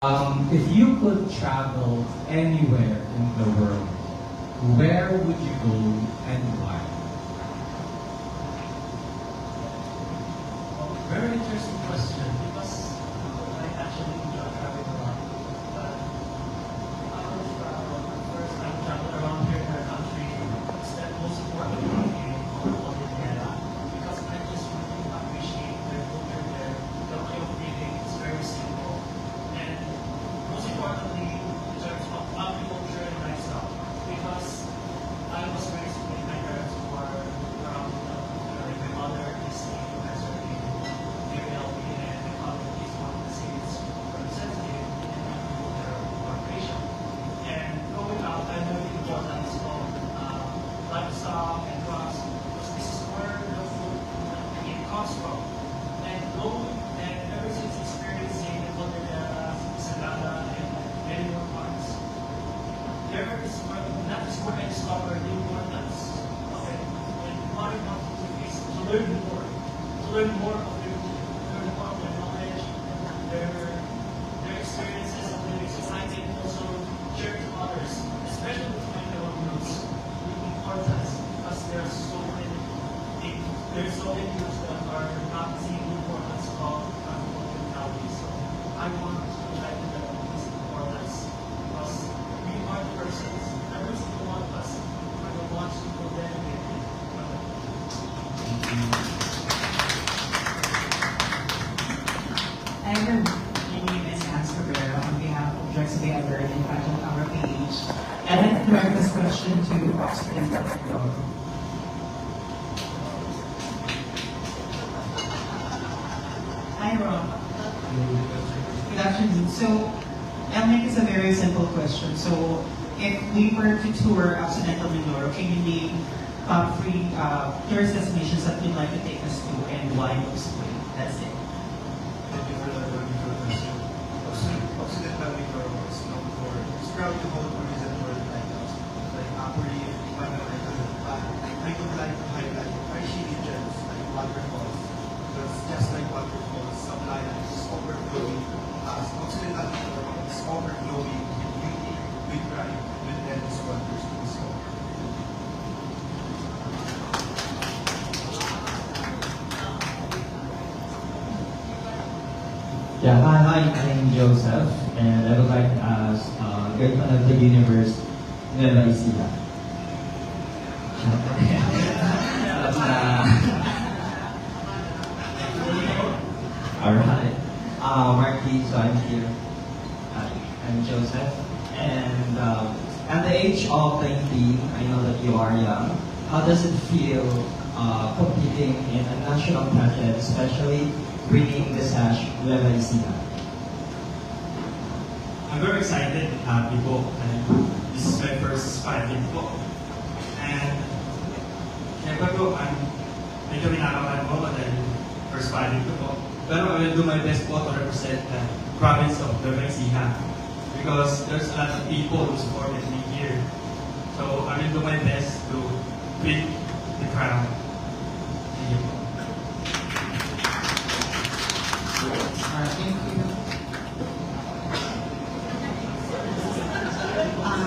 If you could travel anywhere in the world, where would you go and why? Very interesting question because I actually enjoy traveling a lot. But first I travel around here in our country. Step most importantly in Colombia because I just really appreciate their culture there. The way of living is very simple. And most importantly, in terms of agriculture and lifestyle. Because I was raised with my parents who are around like my mother is a professor in DLP and my father is one of the state's representative in the agricultural corporation. And growing up, I learned the importance of livestock and crops because this is where the food it comes from. And growing and ever since experiencing the Cordillera, Sagada, and many more parts, there is where that is where I discovered the importance of it. And what I want to do is to learn more of their knowledge, their experiences of living society, and also share to others, especially with my fellow groups, the importance because there's so many groups that are not seeing the importance of agricultural values. So I want to try to develop this importance because we are the persons, every single one of us are the ones who will benefit from it. I'm Amy Hans Cabrera on behalf of Drexel Gathered and Pageant Our Page. I'd like to direct this question to Oxford and Glasgow. Hi, Rob. Good afternoon. So, I'll make this a very simple question. So, if we were to tour Occidental Mindoro, can you name top three tourist destinations that you'd like to take us to and why those three? That's it. Thank you for that wonderful question. Occidental Mindoro is known for its proud to hold tourism world lighthouse like Apuri, Manalaita, but I would like to highlight Aishi regions like waterfalls because just like waterfalls, Sablayan is overflowing as Occidental Mindoro is overflowing with beauty, with pride, with endless wonders to discover. Yeah, hi, I'm Joseph, and I would like to ask, Great Fan of the Universe, Nueva Ecija. Alright. Marquis, so I'm here. I'm Joseph, and at the age of 19, I know that you are young. How does it feel competing in a national pageant, especially bringing the sash Nueva Ecija? I'm very excited and happy po. And this is my first pageant po. And syempre po, medyo minakabahan po dahil first pageant ko po. Pero I will do my best po to represent the province of Nueva Ecija because there's a lot of people who supported me here. So I will do my best to win the crown. Thank you po. Thank you.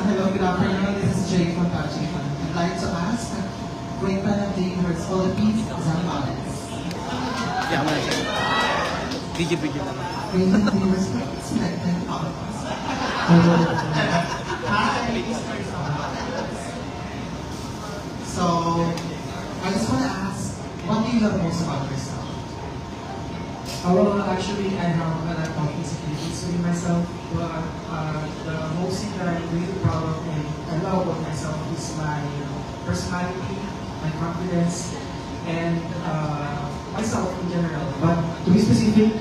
Hello, good afternoon. This is Jay from Pageant. I'd like to ask, Great Fan of the Universe, Philippines, Zambales. Yeah, I'm gonna say. Video lang. Great Fan of the Universe, selected out of us. Hi, Mr. Zambales. So, I just want to ask, what do you love most about yourself? Well, actually, I have a lot of insecurities within myself, but the most thing that I'm really proud of and I love about myself is my personality, my confidence, and myself in general. But to be specific,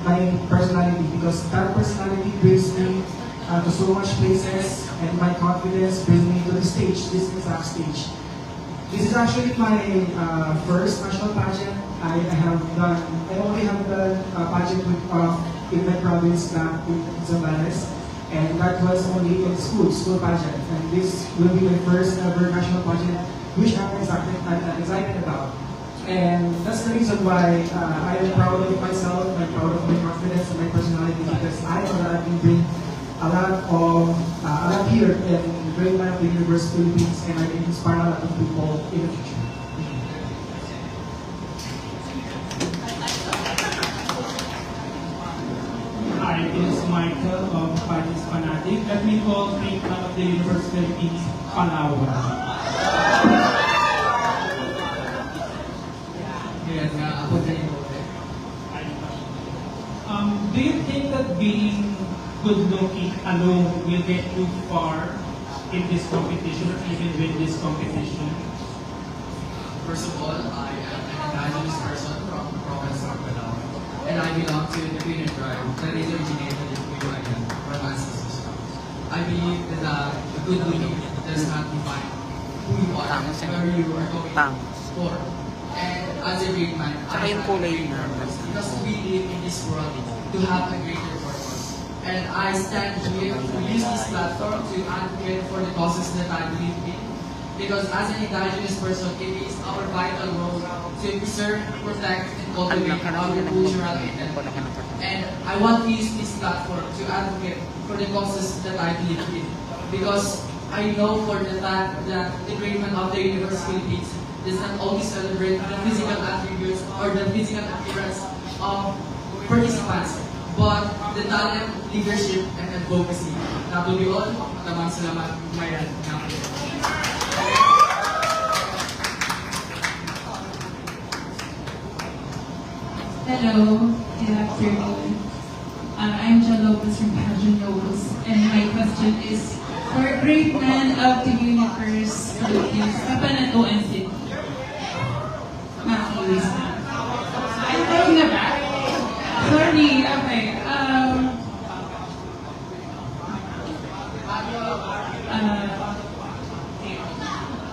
my personality, because that personality brings me to so much places, and my confidence brings me to the stage, this exact stage. This is actually my first national pageant. I only have done a pageant in my province back in Zambales, and that was only in school pageant. And this will be my first ever national pageant, which I'm excited about. And that's the reason why I am proud of myself, I'm proud of my confidence and my personality because I know that I can bring a lot here in Great Man of the Universe Philippines and I can inspire a lot of people in the future. Hi, this is Michael of Paris Fanatic. Let me call Great Man of the Universe Philippines, Palawan. Do you think that being good-looking alone will get you far in this competition or even win this competition? First of all, I am an indigenous person from the province of Mindanao, and I belong to the Queen tribe that is originated in Puyo-Ayan, from ancestors. I believe that the good looking does not define who you are, where you are going for. And as a great man, I have a great purpose because we live in this world to have a greater purpose. And I stand here to use this platform to advocate for the causes that I believe in. Because as an indigenous person, it is our vital role to preserve, protect, and cultivate our cultural identity. And I want to use this platform to advocate for the causes that I believe in. Because I know for the fact that the Great Man of the Universe Philippines does not only celebrate the physical attributes or the physical appearance of participants, but the talent, leadership, and advocacy. That will be all. Maraming salamat, Mayan. Hello, good afternoon. I'm John Lopez from Pageant Novels, and my question is, for Great Man of the Universe Philippines, Kapan at ONCT? Makilis na. I'm going na back. Sorry, okay.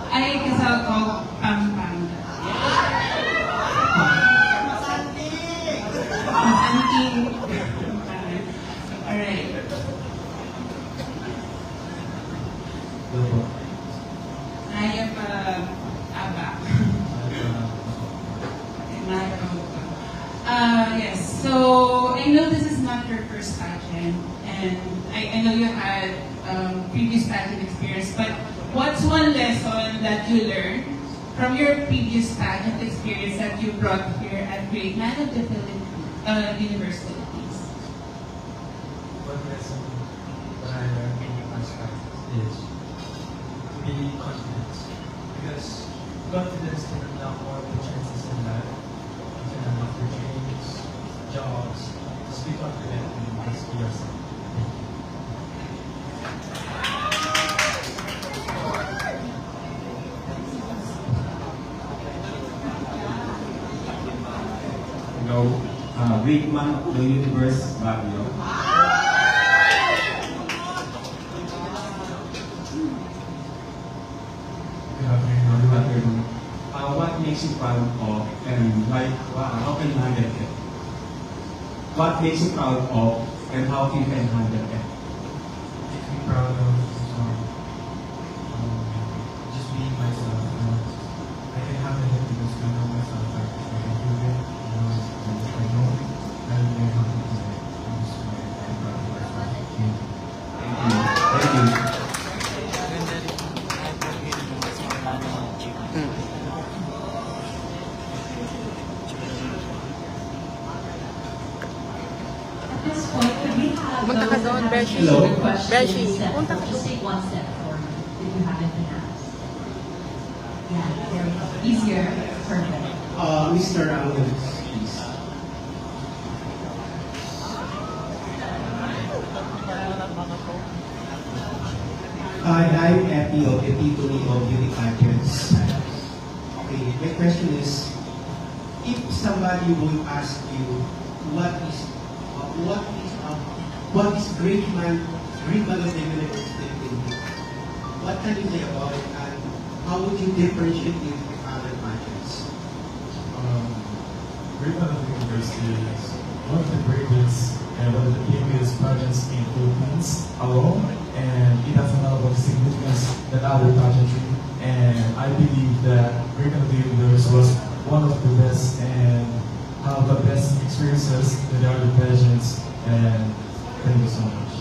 Ay kasal ko, Pampanga. Alright. I am Aba. Yes, so I know this is not your first pageant, and I know you had previous pageant experience, but what's one lesson that you learned from your previous pageant experience that you brought here at Great Man of the Universe Philippines? One lesson that I learned in the past is to be confident. Because confidence can unlock more chances in life. You can unlock your dreams, jobs. Just be confident and just be yourself. Hello, Great Man of the Universe, Baguio. Good afternoon. What makes you proud of and how can you handle it? What makes you proud of and how you can handle it? Makes me proud of just being myself. I can handle it because I know myself. I can do it. I know I'll learn how to do it. That's why I'm proud of myself. Thank you. At this point, we have Punta ka those doon, that have Beshi. received the questions Beshi, that punta will ka just take one step forward if you haven't been asked. Yeah, there we go. Easier. Perfect. Mr. Angeles, please. I'm Epi of Epitome of Beauty Pageants. Okay, my question is, if somebody would ask you what is Great Man of the Universe Philippines, what can you say about it and how would you differentiate it with other pageants? Great Man of the Universe is one of the greatest and one of the biggest pageants in Philippines alone, and it has a lot of significance than other pageantry. And I believe that Great Man of the Universe was one of the best and have the best experiences with the other pageants. And thank you so much.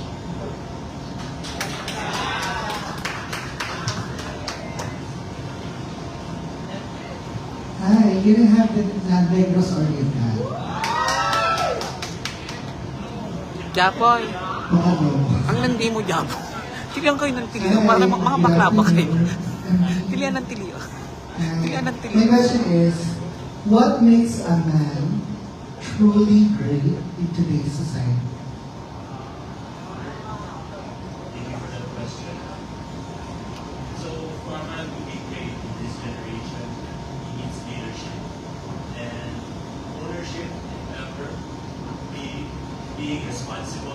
Hi, can I have the Negros Oriental? Japoy. Ano? Ang landi mo, Japoy. Tilihan kayo ng tilihan. Mga bakla ba kayo? Tilihan ng tilihan. Tilihan ng My tilihan. question is, what makes a man truly great in today's society? Thank you for that question. So, for a man to be great in this generation, he needs leadership. And ownership and effort, being responsible